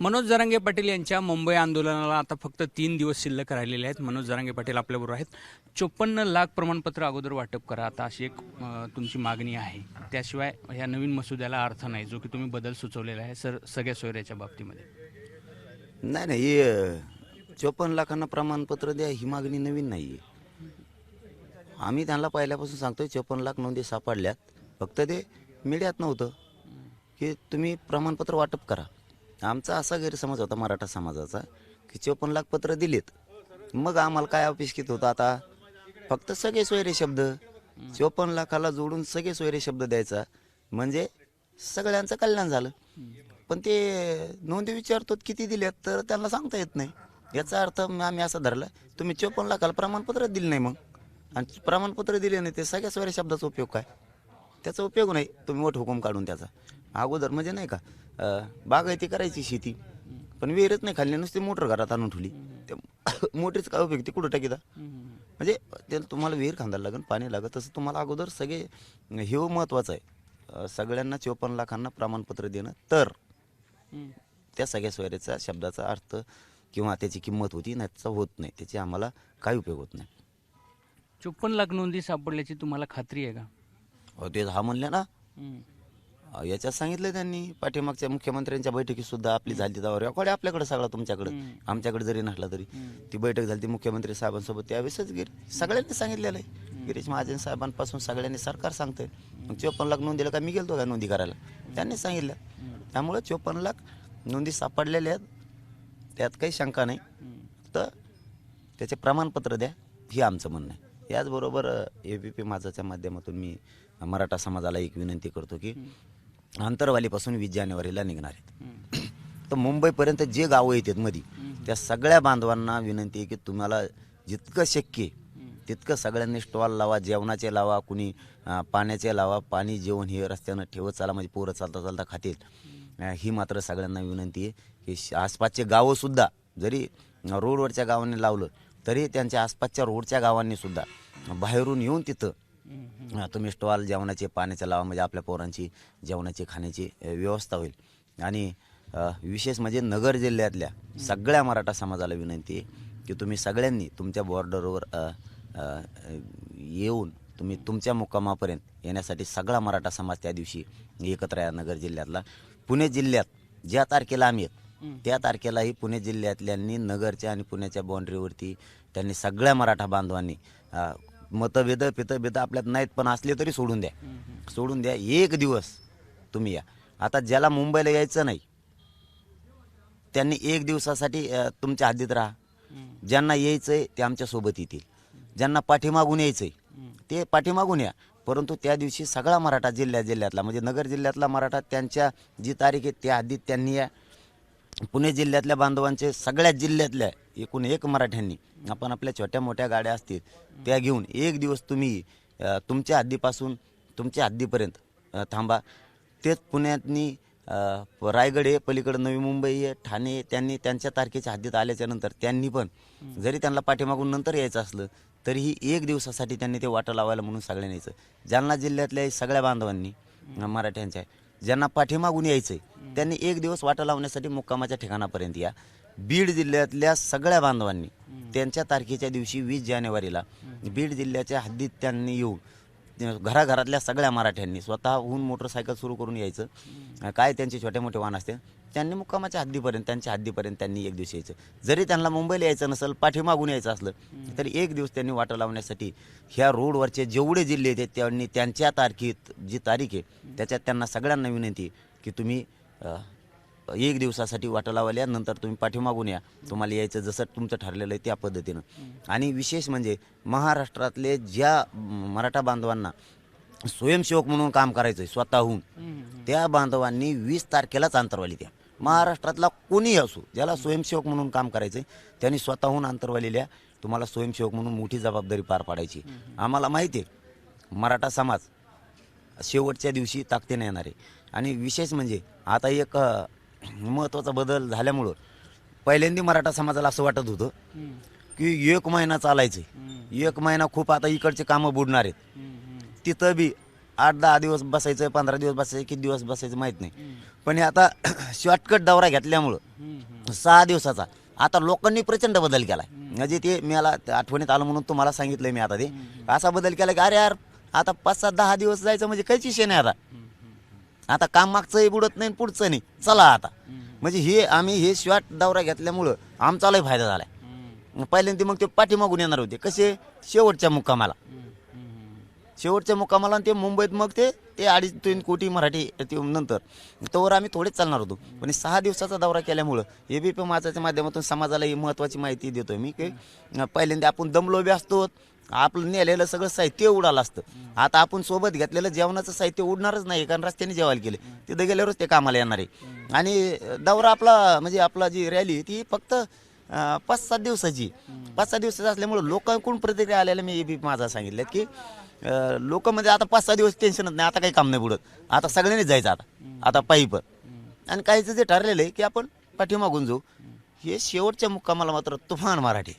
मनोज जरांगे पाटील यांच्या मुंबई आंदोलनाला आता फक्त 3 दिवस शिल्लक राहिलेले आहेत। मनोज जरांगे पाटील आपल्याबरोबर आहेत। 54 लाख प्रमाणपत्र अगोदर वाटप करा, आता अशी एक तुमची मागणी आहे। त्याशिवाय या नवीन मसुद्याला अर्थ नाही, जो की तुम्ही बदल सुचवलेला आहे सगळ्या सोयऱ्याच्या बाबतीमध्ये। नाही नाही, हे 54 लाखांना प्रमाणपत्र द्या ही मागणी नवीन नाही आहे। आम्ही त्यांना पहिल्यापासून सांगतोय 54 लाख नोंदी सापडल्यात, फक्त ते मीडियात नव्हतं की तुम्ही प्रमाणपत्र वाटप करा। आमचा असा गैरसमज होता मराठा समाजाचा की 54 लाख पत्र दिलेत, मग आम्हाला काय अपेक्षित होतं, आता फक्त सगळे सोयरे शब्द 54 लाखाला जोडून सगळे सोयरे शब्द द्यायचा म्हणजे सगळ्यांचं कल्याण झालं। पण ते नोंदी विचारतो किती दिल्यात तर त्यांना सांगता येत नाही। याचा अर्थ आम्ही असा धरला, तुम्ही 54 लाखाला प्रमाणपत्र दिलं नाही, मग आणि प्रमाणपत्र दिले नाही ते सगळ्या सोयरे शब्दाचा उपयोग काय? त्याचा उपयोग नाही। तुम्ही मोठ हुकूम काढून त्याचा अगोदर म्हणजे नाही का बागायती करायची शेती, पण विहीरच नाही खाल्ली, नुसती मोटर घरात आणून ठेवली, त्या मोटरीच काय उपयोग? ती कुठं टाकीदा? म्हणजे त्याला तुम्हाला विहीर खांदायला लागेल, पाणी लागत, तसं तुम्हाला अगोदर सगळे हे महत्त्वाचं आहे। सगळ्यांना 54 लाखांना प्रमाणपत्र देणं, तर त्या सगळ्या सोयऱ्याचा शब्दाचा अर्थ किंवा त्याची किंमत होती नाही, त्याचा होत नाही, त्याची आम्हाला काही उपयोग होत नाही। 54 लाख नोंदी सापडल्याची तुम्हाला खात्री आहे का? हो, ते हा म्हणले ना, याच्यात सांगितलं त्यांनी पाठीमागच्या मुख्यमंत्र्यांच्या बैठकीत सुद्धा आपली झाली, त्यावर रेकॉर्ड आपल्याकडे सगळा, तुमच्याकडे आमच्याकडे जरी नसला तरी ती बैठक झाली ती मुख्यमंत्री साहेबांसोबत, त्यावेळेसच सगळ्यांनी सांगितलेलं आहे। गिरीश महाजन साहेबांपासून सगळ्यांनी सरकार सांगतंय, मग 54 लाख नोंदीला का मी गेलतो का नोंदी करायला? त्यांनी सांगितलं। त्यामुळे 54 लाख नोंदी सापडलेल्या आहेत, त्यात काही शंका नाही, तर त्याचे प्रमाणपत्र द्या हे आमचं म्हणणं आहे। याचबरोबर ABP माझाच्या माध्यमातून मी मराठा समाजाला एक विनंती करतो की आंतरवालीपासून 20 जानेवारीला निघणार आहेत, तर मुंबईपर्यंत जे गावं येतात मध्ये, त्या सगळ्या बांधवांना विनंती आहे की तुम्हाला जितकं शक्य आहे तितकं सगळ्यांनी स्टॉल लावा, जेवणाचे लावा, कुणी पाण्याचे लावा, पाणी जेवण हे रस्त्यानं ठेवत चाला, म्हणजे पोरं चालता चालता खातील। ही मात्र सगळ्यांना विनंती आहे की आसपासचे गावंसुद्धा जरी रोडवरच्या गावांनी लावलं तरी त्यांच्या आसपासच्या रोडच्या गावांनी सुद्धा बाहेरून येऊन तिथं तुम्ही स्टॉल जेवणाचे पाण्याचे लावा, म्हणजे आपल्या पोरांची जेवणाची खाण्याची व्यवस्था होईल। आणि विशेष म्हणजे नगर जिल्ह्यातल्या सगळ्या मराठा समाजाला विनंती आहे की तुम्ही सगळ्यांनी तुमच्या बॉर्डरवर येऊन तुम्ही तुमच्या मुक्कामापर्यंत येण्यासाठी सगळा मराठा समाज त्या दिवशी एकत्र या नगर जिल्ह्यातला। पुणे जिल्ह्यात ज्या तारखेला आम्ही आहेत त्या तारखेलाही पुणे जिल्ह्यातल्यांनी नगरच्या आणि पुण्याच्या बाँड्रीवरती त्यांनी सगळ्या मराठा बांधवांनी मतभेद पितभेद आपल्यात नाहीत, पण असले तरी सोडून द्या, एक दिवस तुम्ही या। आता ज्याला मुंबईला यायचं नाही त्यांनी एक दिवसासाठी तुमच्या हद्दीत राहा, ज्यांना यायचंय ते आमच्या सोबत येतील, ज्यांना पाठीमागून यायचंय ते पाठीमागून या, परंतु त्या दिवशी सगळा मराठा जिल्ह्यातला म्हणजे नगर जिल्ह्यातला मराठा त्यांच्या जी तारीख आहे त्या हद्दीत त्यांनी या। पुणे जिल्ह्यातल्या बांधवांचे सगळ्या जिल्ह्यातल्या एकूण एक मराठ्यांनी आपण आपल्या छोट्या मोठ्या गाड्या असतील त्या घेऊन एक दिवस तुम्ही तुमच्या हद्दीपासून तुमच्या हद्दीपर्यंत थांबा। तेच पुण्यातनी रायगड आहे, पलीकडे नवी मुंबई आहे, ठाणे, त्यांनी त्यांच्या तारखेच्या हद्दीत आल्याच्या नंतर त्यांनी पण जरी त्यांना पाठीमागून नंतर यायचं असलं तरीही एक दिवसासाठी त्यांनी ते वाटा लावायला म्हणून सगळ्यांनी यायचं। जालना जिल्ह्यातल्या सगळ्या बांधवांनी मराठ्यांच्या ज्यांना पाठीमागून यायचंय त्यांनी एक दिवस वाटा लावण्यासाठी मुक्कामाच्या ठिकाणापर्यंत या। बीड जिल्ह्यातल्या सगळ्या बांधवांनी त्यांच्या तारखेच्या दिवशी 20 जानेवारीला बीड जिल्ह्याच्या हद्दीत त्यांनी येऊन घराघरातल्या सगळ्या मराठ्यांनी स्वतःहून मोटरसायकल सुरू करून यायचं, काय त्यांचे छोटे मोठे वाहन असते, त्यांनी मुक्कामाच्या हद्दीपर्यंत त्यांच्या हद्दीपर्यंत त्यांनी एक दिवस यायचं। जरी त्यांना मुंबईला यायचं नसेल, पाठीमागून यायचं असलं तरी एक दिवस त्यांनी वाटा लावण्यासाठी ह्या रोडवरचे जेवढे जिल्हे आहेत त्यांनी त्यांच्या तारखेत जी तारीख आहे त्याच्यात त्यांना सगळ्यांना विनंती की तुम्ही एक दिवसासाठी वाटा लावायला, नंतर तुम्ही पाठीमागून या, तुम्हाला यायचं जसं तुमचं ठरलेलं आहे त्या पद्धतीनं। आणि विशेष म्हणजे महाराष्ट्रातले ज्या मराठा बांधवांना स्वयंसेवक म्हणून काम करायचं आहे स्वतःहून, त्या बांधवांनी 20 तारखेलाच आंतरवाली द्या। महाराष्ट्रातला कोणीही असो ज्याला स्वयंसेवक म्हणून काम करायचं आहे त्यांनी स्वतःहून आंतरवाली द्या, तुम्हाला स्वयंसेवक म्हणून मोठी जबाबदारी पार पाडायची। आम्हाला माहिती आहे मराठा समाज शेवटच्या दिवशी ताकदीने येणार आहे। आणि विशेष म्हणजे आता एक महत्त्वाचा बदल झाल्यामुळं पहिल्यांदा मराठा समाजाला असं वाटत होतं की 1 महिना चालायचं, 1 महिना खूप आता इकडचे कामं बुडणार आहेत, तिथं बी 8-10 दिवस बसायचं, 15 दिवस बसायचं, किती दिवस बसायचं माहीत नाही. पण हे आता शॉर्टकट दौरा घेतल्यामुळं 6 दिवसाचा आता लोकांनी प्रचंड बदल केलाय. म्हणजे ते मला आठवणीत आलं म्हणून तुम्हाला सांगितलंय मी आता. ते असा बदल केला की अरे यार आता 5-7-10 दिवस जायचं म्हणजे काहीच विषय नाही. आता काम मागचंही बुडत नाही पुढचं नाही, चला आता. म्हणजे हे आम्ही हे शॉर्ट दौरा घेतल्यामुळं आमचालाही फायदा झालाय. पहिल्यांदा मग ते पाठीमागून येणार होते कसे शेवटच्या मुक्कामाला आणि ते मुंबईत मग ते 2.5-3 कोटी मराठी ते नंतर तोवर आम्ही थोडेच चालणार होतो. पण 6 दिवसाचा दौरा केल्यामुळं एबीपी माझाच्या माध्यमातून समाजाला ही महत्त्वाची माहिती देतोय मी की पहिल्यांदा आपण दमलो बी असतो, आपलं नेलेलं सगळं साहित्य उडालं असतं. आता आपण सोबत घेतलेलं जेवणाचं साहित्य उडणारच नाही, कारण रस्त्याने जेवायला केले तिथं गेल्यावरच ते कामाला येणार आहे. आणि दौरा आपला म्हणजे आपला जी रॅली ती फक्त 5-7 दिवसाची असल्यामुळं लोकांकडून प्रतिक्रिया आलेल्या मी एबीपी माझा सांगितलं की लोक म्हणजे आता 5-6 दिवस टेन्शनच नाही, आता काही काम नाही बुडत, आता सगळ्यांनीच जायचं आता पायी पण. आणि काहीच जे ठरलेलं आहे की आपण पाठीमागून जाऊ. हे शेवटच्या मुक्कामाला मात्र तुफान मराठी.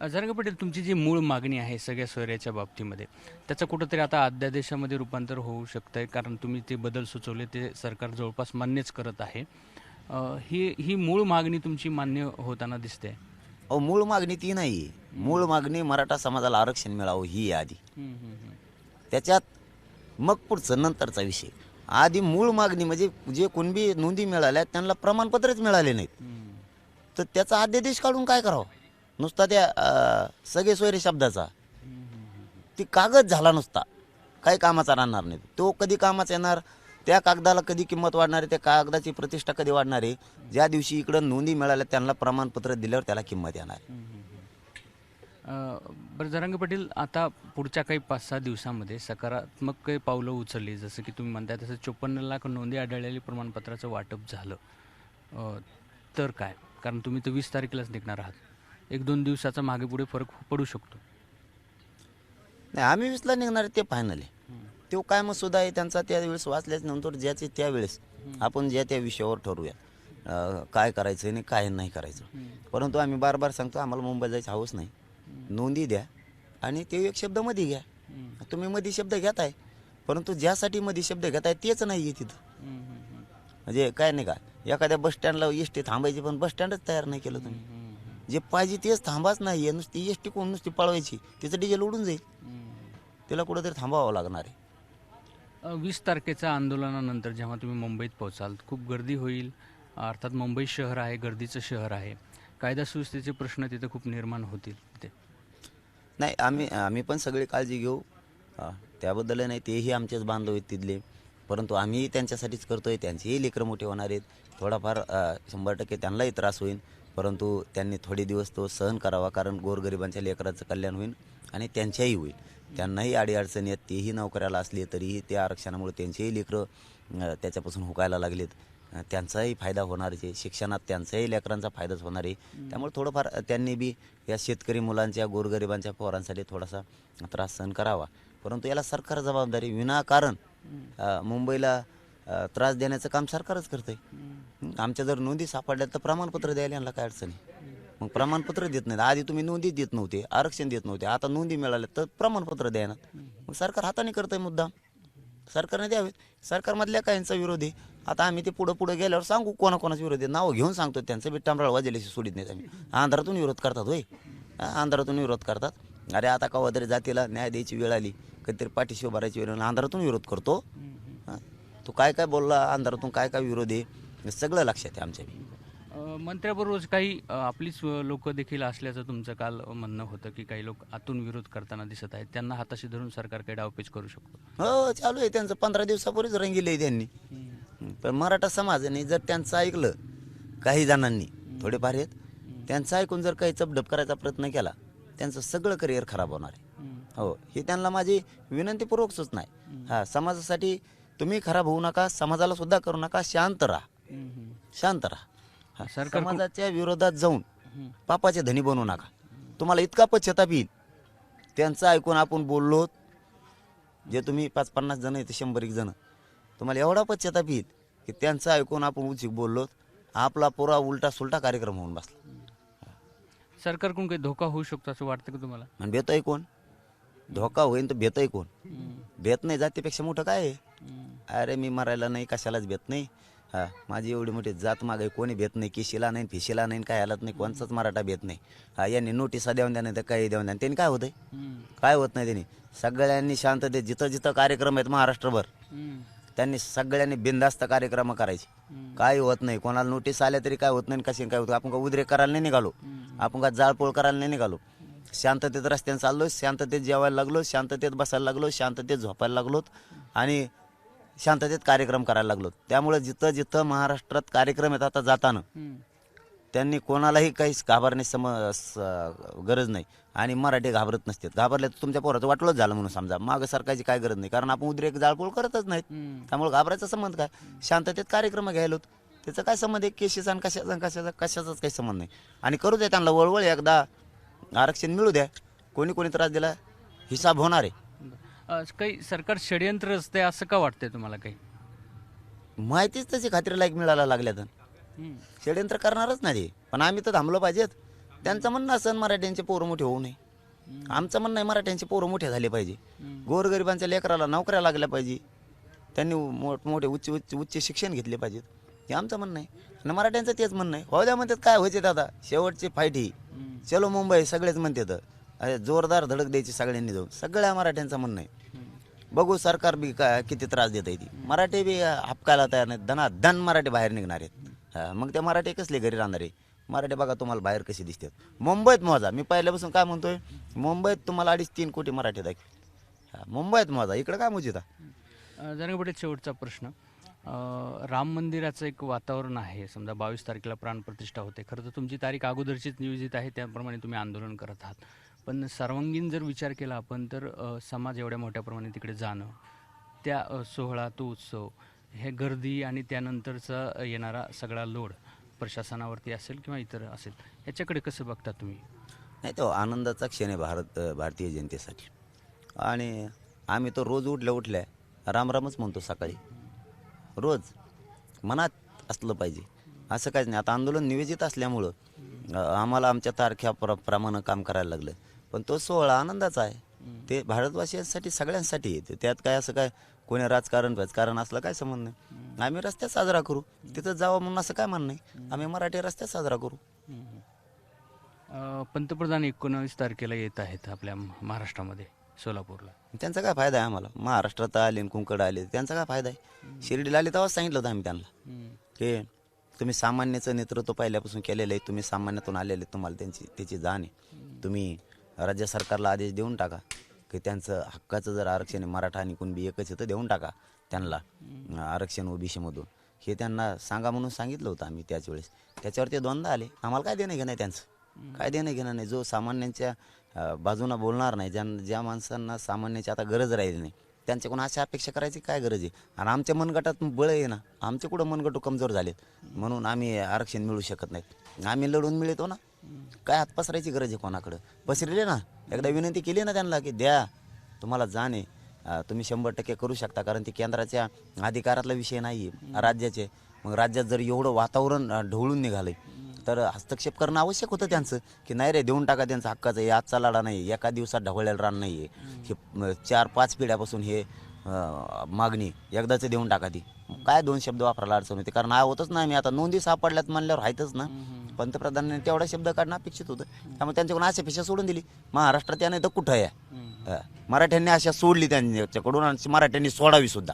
जरांगे पाटील, तुमची जी मूळ मागणी आहे सगळ्या सोयऱ्याच्या बाबतीमध्ये त्याचं कुठंतरी आता अध्यादेशामध्ये रूपांतर होऊ शकतंय, कारण तुम्ही ते बदल सुचवले ते सरकार जवळपास मान्यच करत आहे. ही मूळ मागणी तुमची मान्य होताना दिसते. मूळ मागणी ती नाही. मूळ मागणी मराठा समाजाला आरक्षण मिळावं ही आधी, त्याच्यात मग पुढचं नंतरचा विषय. आधी मूळ मागणी म्हणजे जे कुणबी नोंदी मिळाल्या त्यांना प्रमाणपत्रच मिळाले नाहीत, तर त्याचा अध्यादेश काढून काय करावं. नुसता त्या सगळे सोयरे शब्दाचा ती कागद झाला नुसता, काही कामाचा राहणार नाही. तो कधी कामाचा येणार, त्या कागदाला कधी किंमत वाढणार आहे, त्या कागदाची प्रतिष्ठा कधी वाढणार आहे. ज्या दिवशी इकडं नोंदी मिळाल्या त्यांना प्रमाणपत्र दिल्यावर त्याला किंमत येणार. बरं जरांगे पाटील, आता पुढच्या काही 5-6 दिवसामध्ये सकारात्मक काही पावलं उचलली, जसं की तुम्ही म्हणताय तसं 54 लाख नोंदी आढळलेली प्रमाणपत्राचं वाटप झालं, तर काय, कारण तुम्ही तर 20 तारखेलाच निघणार आहात, 1-2 दिवसाचा मागे पुढे फरक पडू शकतो. नाही, आम्ही 20ला निघणार ते फायनल आहे. तो काय मसुदा आहे त्यांचा त्यावेळेस वाचल्याच नंतर ज्याचे त्यावेळेस आपण ज्या त्या विषयावर ठरवूया काय करायचं आणि काय नाही करायचं. परंतु आम्ही बार सांगतो आम्हाला मुंबईला जायचं हवंच नाही. नोंदी द्या आणि ते एक शब्द मध्ये घ्या. तुम्ही मध्ये शब्द घेताय, परंतु ज्यासाठी मध्ये शब्द घेताय तेच नाही आहे तिथं. म्हणजे काय नाही का, एखाद्या बस स्टँडला एस टी थांबायची पण बस स्टँडच तयार नाही केलं तुम्ही. जे पाहिजे तेच थांबाच नाही आहे, नुसती एस टी कोण नुसती पळवायची, तिचं डिझेल उडून जाईल, तिला कुठंतरी थांबावं लागणार आहे. 20 तारखेच्या आंदोलनानंतर जेव्हा तुम्ही मुंबईत पोहोचाल खूप गर्दी होईल, अर्थात मुंबई शहर आहे, गर्दीचं शहर आहे, कायदा सुव्यवस्थेचे प्रश्न तिथे खूप निर्माण होतील. तिथे नाही, आम्ही पण सगळी काळजी घेऊ, त्याबद्दल नाही, तेही आमचेच बांधव आहेत तिथले. परंतु आम्ही त्यांच्यासाठीच करतोय, त्यांचेही लेकरं मोठे होणार आहेत. थोडाफार 100% त्यांनाही त्रास होईल, परंतु त्यांनी थोडे दिवस तो सहन करावा, कारण गोरगरिबांच्या लेकराचं कल्याण होईल आणि त्यांच्याही होईल. त्यांनाही अडीअडचणी आहेत, तेही नोकऱ्याला असले तरीही त्या आरक्षणामुळे त्यांचेही लेकरं त्याच्यापासून हुकायला लागलेत, त्यांचाही फायदा होणार आहे. शिक्षणात त्यांचाही लेकरांचा फायदाच होणार आहे. त्यामुळे थोडंफार त्यांनी बी या शेतकरी मुलांच्या गोरगरिबांच्या पोरांसाठी थोडासा त्रास सहन करावा. परंतु याला सरकार जबाबदारी, विनाकारण मुंबईला त्रास देण्याचं काम सरकारच करतंय. आमच्या जर नोंदी सापडल्या तर प्रमाणपत्र द्यायला यांना काय अडचण आहे. मग प्रमाणपत्र देत नाहीत, आधी तुम्ही नोंदी देत नव्हते, आरक्षण देत नव्हते, आता नोंदी मिळाल्या तर प्रमाणपत्र द्यायना. मग सरकार हाताने करतंय मुद्दाम, सरकारने द्यावेत. सरकारमधल्या काहींचा विरोध आहे. आता आम्ही ते पुढं गेल्यावर सांगू कोणाकोणाचा विरोध आहे, नाव घेऊन सांगतो. त्यांचं बी टांबराळ वाजल्याशी सोडित नाहीत आम्ही. आंध्रातून विरोध करतात होय, आंध्रातून विरोध करतात. अरे आता कवा तरी जातीला न्याय द्यायची वेळ आली, कधीतरी पाठीशी उभारायची वेळ आली, आंध्रातून विरोध करतो. तो काय बोलला, आंध्रातून काय विरोध आहे, सगळं लक्षात आहे आमच्या. मंत्र्याबरोबर काही आपलीच लोक देखील असल्याचं तुमचं काल म्हणणं होतं की काही लोक आतून विरोध करताना दिसत आहेत, त्यांना हाताशी धरून सरकार काही डावपेच करू शकतो. हो, चालू आहे त्यांचं. 15 दिवसापूर्वीच रंगीलं त्यांनी. पण मराठा समाजाने जर त्यांचं ऐकलं, काही जणांनी थोडेफार आहेत, त्यांचं ऐकून जर काही चपडप करायचा प्रयत्न केला, त्यांचं सगळं करिअर खराब होणार आहे. हो, ही त्यांना माझी विनंतीपूर्वक सूचना आहे. हा, समाजासाठी तुम्ही खराब होऊ नका, समाजाला सुद्धा करू नका, शांत राहा. समाजाच्या विरोधात जाऊन पापाचे धनी बनवू नका. तुम्हाला इतका पश्चाताप येईल त्यांचं ऐकून आपण बोललो, जे तुम्ही 5-50 जण आहेत, 100 जण, तुम्हाला एवढा पश्चाताप येईल की त्यांचं ऐकून आपण उचित बोललो, आपला पुरा उलटा सुलटा कार्यक्रम होऊन बसला. सरकारकडून काही धोका होऊ शकतो असं वाटतं का तुम्हाला? आणि भेटतोय कोण? धोका होईन तर भेतही कोण? भेट नाही जातीपेक्षा मोठं काय आहे? अरे मी मरायला नाही, कशालाच भेट नाही. हा, माझी एवढी मोठी जात मागे कोणी भेट नाही, किशीला नाही, फिशीला नाही, काय हालत नाही, कोणचाच मराठा भेट नाही. हा, यांनी नोटिसा देऊन द्या नाही तर काही देऊन द्या, त्यांनी काय होतंय? काय होत नाही. त्यांनी सगळ्यांनी शांततेत जिथं जिथं कार्यक्रम आहेत महाराष्ट्रभर त्यांनी सगळ्यांनी बिनधास्त कार्यक्रम करायचे. काय होत नाही, कोणाला नोटीस आल्या तरी काय होत नाही, कशी काय होतं. आपण का उद्रेक करायला नाही निघालो, आपण का जाळपोळ करायला नाही निघालो. शांततेत रस्त्याने चाललो, शांततेत जेवायला लागलो, शांततेत बसायला लागलो, शांततेत झोपायला लागलोत आणि शांततेत कार्यक्रम करायला लागलो. त्यामुळे जिथं जिथं महाराष्ट्रात कार्यक्रम आहेत आता जाताना त्यांनी कोणालाही काहीच घाबरण्याची गरज नाही. आणि मराठी घाबरत नसतात. घाबरले तर तुमच्या पोराचं वाटलंच झालं म्हणून समजा, मागं सरकायची काय गरज नाही, कारण आपण उद्रेक जाळपोळ करतच नाहीत. त्यामुळे घाबरायचा संबंध काय? शांततेत कार्यक्रम घ्यायला होत, त्याचा काय संबंध आहे केशीचा आणि कशाचाच काही संबंध नाही. आणि करू द्या त्यांना वळवळ, एकदा आरक्षण मिळू द्या. कोणी कोणी त्रास दिला हिसाब होणार आहे. काही सरकार षडयंत्र असते असं का वाटतंय तुम्हाला? काही माहितीच तशी खात्री लायक मिळायला लागल्या तर षडयंत्र करणारच नाही. पण आम्ही तर थांबलो पाहिजेत. त्यांचं म्हणणं असं मराठ्यांचे पोरं मोठे होऊ नये, आमचं म्हणणं आहे मराठ्यांचे पोरं मोठे झाले पाहिजे, गोरगरिबांच्या लेकराला नोकऱ्या लागल्या पाहिजे, त्यांनी मोठमोठे उच्च शिक्षण घेतले पाहिजेत, हे आमचं म्हणणं आहे. आणि मराठ्यांचं तेच म्हणणं आहे. हो द्या म्हणतात, काय व्हायचे दादा, शेवटची फाईट ही चलो मुंबई सगळेच म्हणतात. अरे जोरदार धडक द्यायची सगळ्यांनी जाऊन, सगळ्या मराठ्यांचं म्हणणं आहे. बघू सरकार बी काय किती त्रास देत आहे ती. मराठी बी हपकायला तयार नाहीत, धनाधन मराठी बाहेर निघणार आहेत. मग त्या मराठी कसले घरी राहणार आहे? मराठी बघा तुम्हाला बाहेर कशी दिसतात. मुंबईत मोजा, मी पहिल्यापासून काय म्हणतोय, मुंबईत तुम्हाला 2.5-3 कोटी मराठी दाखल. मुंबईत मोजा, इकडे काय मोजिता. जरा पुढे शेवटचा प्रश्न, राम मंदिराचं एक वातावरण आहे, समजा 22 तारखेला प्राणप्रतिष्ठा होते. खरं तर तुमची तारीख अगोदरचीच नियोजित आहे, त्याप्रमाणे तुम्ही आंदोलन करत आहात. पण सर्वांगीण जर विचार केला आपण तर समाज एवढ्या मोठ्या प्रमाणे तिकडे जाणं, त्या सोहळा तो उत्सव, हे गर्दी आणि त्यानंतरचा येणारा सगळा लोड प्रशासनावरती असेल किंवा इतर असेल, याच्याकडे कसं बघता तुम्ही? नाही, तो आनंदाचा क्षण आहे भारतीय जनतेसाठी. आणि आम्ही तो रोज उठल्या रामरामच म्हणतो सकाळी, रोज मनात असलं पाहिजे, असं काहीच नाही. आता आंदोलन नियोजित असल्यामुळं आम्हाला आमच्या तारख्या प्रमाणे काम करायला लागलं. पण तो सोहळा आनंदाचा आहे, ते भारतवासियांसाठी सगळ्यांसाठी येते. त्यात काय असं काय कोणी राजकारण असलं काय संबंध नाही. आम्ही रस्त्यात साजरा करू, तिथं जावं म्हणून असं काय म्हणणं नाही. आम्ही मराठी रस्त्यात साजरा करू. पंतप्रधान 19 तारखेला येत आहेत आपल्या महाराष्ट्रामध्ये, सोलापूरला. त्यांचा काय फायदा आहे आम्हाला? महाराष्ट्रात आले कुंकड आले, त्यांचा काय फायदा आहे? शिर्डीला आले तेव्हाच सांगितलं होतं आम्ही त्यांना की तुम्ही सामान्याचं नेतृत्व पहिल्यापासून केलेलं आहे, तुम्ही सामान्यातून आलेले, तुम्हाला त्याची जाण आहे. तुम्ही राज्य सरकारला आदेश देऊन टाका की त्यांचं हक्काचं जर आरक्षण मराठा आणि कुणबी एकच आहे तर देऊन टाका त्यांना आरक्षण ओबीसीमधून, हे त्यांना सांगा म्हणून सांगितलं होतं आम्ही त्याच वेळेस. त्याच्यावर ते दोनदा आले. आम्हाला काय देणं घेणं आहे त्यांचं? काय देणं घेणं नाही. जो सामान्यांच्या बाजूनं बोलणार नाही, ज्या माणसांना सामान्याची आता गरज राहिली नाही, त्यांच्याकडून अशा अपेक्षा करायची काय गरज आहे? आणि आमच्या मनगटात बळ आहे ना, आमचे कुठं मनगट कमजोर झालेत म्हणून आम्ही आरक्षण मिळू शकत नाहीत. आम्ही लढून मिळतो ना, काय हात पसरायची गरज आहे कोणाकडं? पसरले ना, एकदा विनंती केली ना त्यांना की द्या, तुम्हाला जाणे, तुम्ही 100% करू शकता, कारण ती केंद्राच्या अधिकारातला विषय नाही आहे, राज्याचे. मग राज्यात जर एवढं वातावरण ढवळून निघालंय तर हस्तक्षेप करणं आवश्यक होतं त्यांचं, की नाही रे देऊन टाका त्यांचा हक्काचं. हे आजचा लढा नाही, एका दिवसात ढवळलेलं रान नाही आहे. हे 4-5 पिढ्यापासून हे मागणी एकदाच देऊन टाका. ती काय 2 शब्द वापरायला अडचण होते, कारण होतच नाही. मी आता नोंदी सापडल्यात म्हणल्यावर आहेतच ना. पंतप्रधानांनी तेवढा शब्द काढणं अपेक्षित होतं, त्यामुळे त्यांच्याकडून अशा पेक्षा सोडून दिली. महाराष्ट्रात त्या नाही तर कुठं आहे? मराठ्यांनी अशा सोडली त्यांच्याकडून, आणि मराठ्यांनी सोडावी सुद्धा.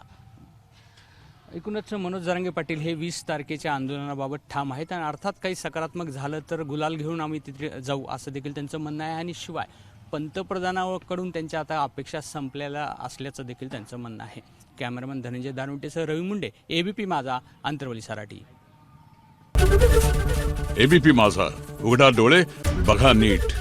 एकूणच मनोज जरांगे पाटील हे 20 तारखेच्या आंदोलनाबाबत ठाम आहेत आणि अर्थात काही सकारात्मक झालं तर गुलाल घेऊन आम्ही तिथे जाऊ असं देखील त्यांचं म्हणणं आहे. आणि शिवाय पंतप्रधानाकडून त्यांच्या आता अपेक्षा संपलेल्या असल्याचं देखील त्यांचं म्हणणं आहे. कॅमेरामन धनंजय दानवटेसह रवी मुंडे, एबीपी माझा, आंतरवली सराटी. एबीपी माझा, उघडा डोळे बघा नीट.